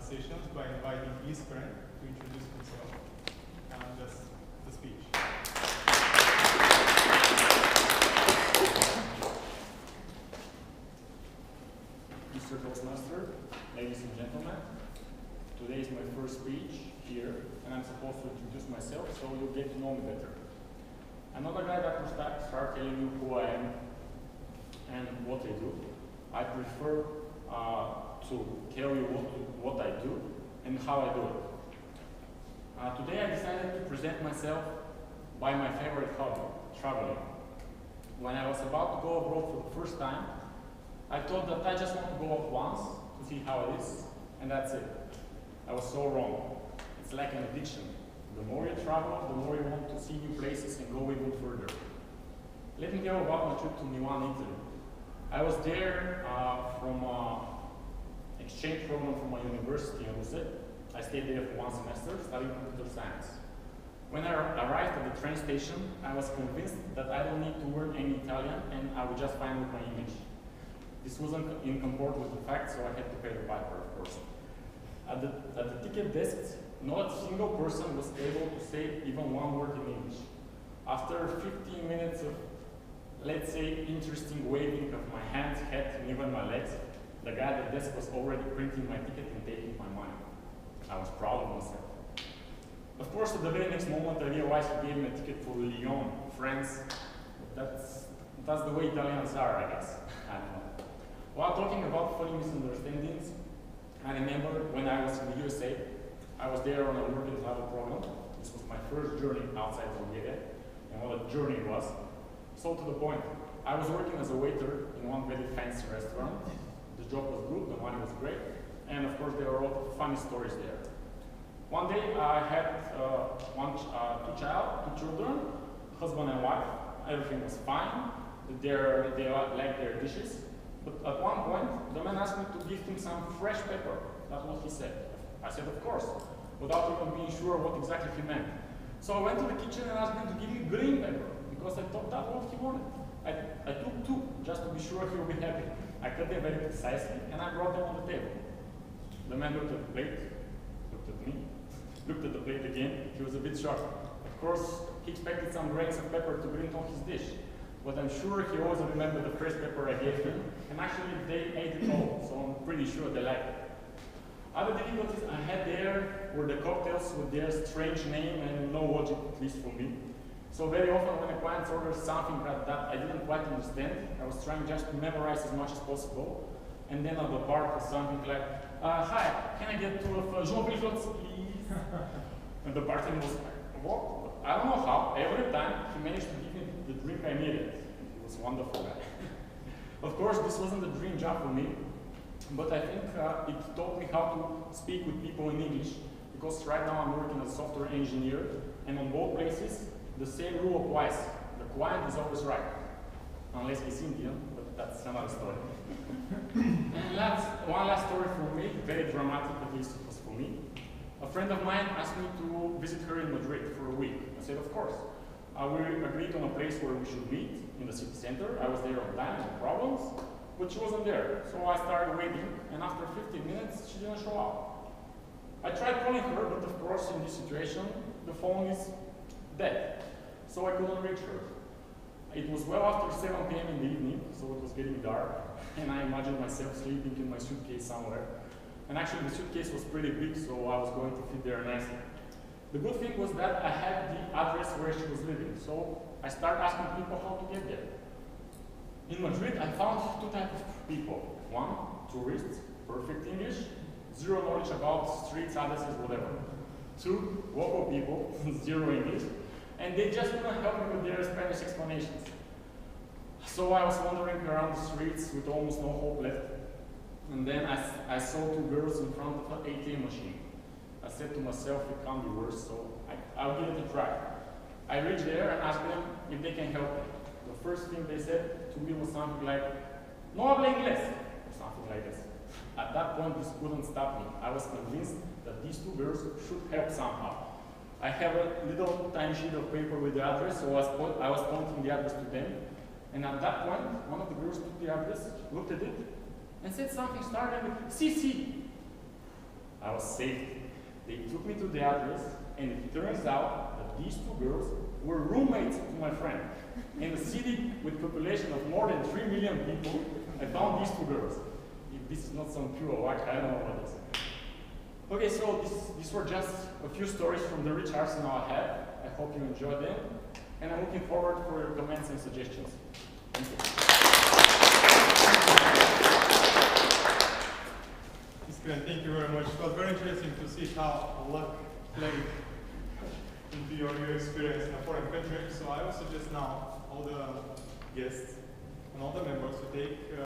sessions by inviting Iskren to introduce himself and the speech. Mr. Toastmaster, ladies and gentlemen, today is my first speech here, and I'm supposed to introduce myself, so you'll get to know me better. I'm not a guy that will start telling you who I am and what I do. I prefer to tell you what I do and how I do it. Today I decided to present myself by my favorite hobby, traveling. When I was about to go abroad for the first time, I thought that I just want to go off once to see how it is, and that's it. I was so wrong. It's like an addiction. The more you travel, the more you want to see new places and go even further. Let me tell you about my trip to Milan, Italy. I was there from an exchange program from my university in Ruse. I stayed there for 1 semester, studying computer science. When I arrived at the train station, I was convinced that I don't need to learn any Italian and I would just fine with my English. This wasn't in comport with the fact, so I had to pay the piper, of course. At the ticket desk, not a single person was able to say even one word in English. After 15 minutes of, let's say, interesting waving of my hands, head, and even my legs, the guy at the desk was already printing my ticket and taking my money. I was proud of myself. Of course, at the very next moment, I realized he gave me a ticket for Lyon, France. That's the way Italians are, I guess. I don't know. While talking about funny misunderstandings, I remember when I was in the USA, I was there on a work and travel program. This was my first journey outside Bulgaria, and what a journey it was. So to the point, I was working as a waiter in one very fancy restaurant. The job was good, the money was great, and of course there were a lot of funny stories there. One day I had two children, husband and wife. Everything was fine. They liked their dishes. But at one point, the man asked me to give him some fresh pepper. That's what he said. I said, of course, without even being sure what exactly he meant. So I went to the kitchen and asked him to give me green pepper, because I thought that's what he wanted. I took 2, just to be sure he would be happy. I cut them very precisely, and I brought them on the table. The man looked at the plate, looked at me, looked at the plate again. He was a bit shocked. Of course, he expected some grains of pepper to green on his dish. But I'm sure he always remembered the fresh pepper I gave him, and actually they ate it all, so I'm pretty sure they liked it. Other difficulties I had there were the cocktails with their strange name and no logic, at least for me. So very often when a client orders something that I didn't quite understand, I was trying just to memorize as much as possible, and then at the bar was something like, hi, can I get 2 of Jean Viljots, please? And the bartender was like, what? I don't know how, every time he managed to give me the drink I needed. He was a wonderful guy. Of course, this wasn't a dream job for me, but I think it taught me how to speak with people in English, because right now I'm working as a software engineer, and on both places, the same rule applies. The client is always right, unless he's Indian, but that's another story. And one last story for me, very dramatic, at least it was for me. A friend of mine asked me to visit her in Madrid for a week. I said, of course. We agreed on a place where we should meet in the city center. I was there on time, no problems, but she wasn't there. So I started waiting, and after 15 minutes, she didn't show up. I tried calling her, but of course, in this situation, the phone is dead. So I couldn't reach her. It was well after 7 p.m. in the evening, so it was getting dark, and I imagined myself sleeping in my suitcase somewhere. And actually, the suitcase was pretty big, so I was going to fit there nicely. The good thing was that I had the address where she was living, so I started asking people how to get there. In Madrid, I found 2 types of people. 1, tourists, perfect English, 0 knowledge about streets, addresses, whatever. 2, local people, 0 English, and they just couldn't help me with their Spanish explanations. So I was wandering around the streets with almost no hope left. And then I saw 2 girls in front of an ATM machine. I said to myself, it can't be worse, so I'll give it a try. I reached there and asked them if they can help me. The first thing they said to me was something like, no habla inglés, or something like this. At that point, this couldn't stop me. I was convinced that these 2 girls should help somehow. I have a little tiny sheet of paper with the address, so I was pointing the address to them. And at that point, one of the girls took the address, looked at it, and said something starting with CC. I was saved. They took me to the address, and it turns out that these two girls were roommates to my friend. In a city with population of more than 3 million people, I found these two girls. If this is not some pure luck, I don't know what it is. Okay, so these were just a few stories from the rich arsenal I had. I hope you enjoyed them, and I'm looking forward for your comments and suggestions. Thank you. Iskren, thank you very much. It was very interesting to see how luck played into your experience in a foreign country. So I will suggest now all the guests and all the members to take